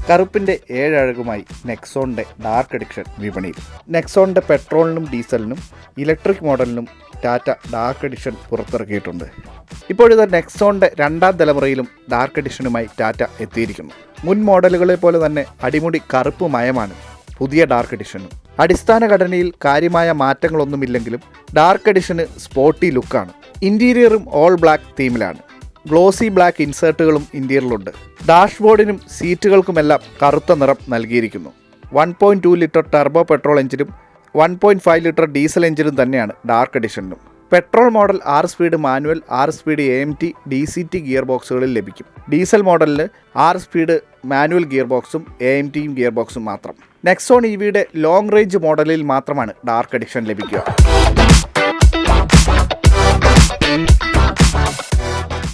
കറുപ്പിൻ്റെ 7 അഴകുമായി നെക്സോണിൻ്റെ dark edition വിപണിയിൽ. നെക്സോണിൻ്റെ പെട്രോളിനും ഡീസലിനും electric മോഡലിനും Tata dark edition പുറത്തിറക്കിയിട്ടുണ്ട്. ഇപ്പോഴിത് നെക്സോണിൻ്റെ 2ാം തലമുറയിലും dark എഡിഷനുമായി Tata എത്തിയിരിക്കുന്നു. മുൻ മോഡലുകളെ പോലെ തന്നെ അടിമുടി കറുപ്പ് മയമാണ് പുതിയ ഡാർക്ക് എഡിഷനും. അടിസ്ഥാന ഘടനയിൽ കാര്യമായ മാറ്റങ്ങളൊന്നുമില്ലെങ്കിലും ഡാർക്ക് എഡിഷന് സ്പോർട്ടി ലുക്കാണ്. ഇൻറ്റീരിയറും ഓൾ ബ്ലാക്ക് തീമിലാണ്. ഗ്ലോസി ബ്ലാക്ക് ഇൻസേർട്ടുകളും ഇൻറ്റീരിയറിലുണ്ട്. ഡാഷ്ബോർഡിനും സീറ്റുകൾക്കുമെല്ലാം കറുത്ത നിറം നൽകിയിരിക്കുന്നു. 1.2 ലിറ്റർ ടർബോ പെട്രോൾ എഞ്ചിനും 1.5 ലിറ്റർ ഡീസൽ എഞ്ചിനും തന്നെയാണ് ഡാർക്ക് എഡിഷനിലും. Petrol model 6 speed manual, 6 speed AMT, DCT gear ബോക്സുകളിൽ ലഭിക്കും. ഡീസൽ മോഡലിന് 6 സ്പീഡ് മാനുവൽ ഗിയർ ബോക്സും AMTയും ഗിയർ ബോക്സും മാത്രം. നെക്സോൺ EVയുടെ ലോങ് റേഞ്ച് മോഡലിൽ മാത്രമാണ് ഡാർക്ക് എഡിഷൻ ലഭിക്കുക.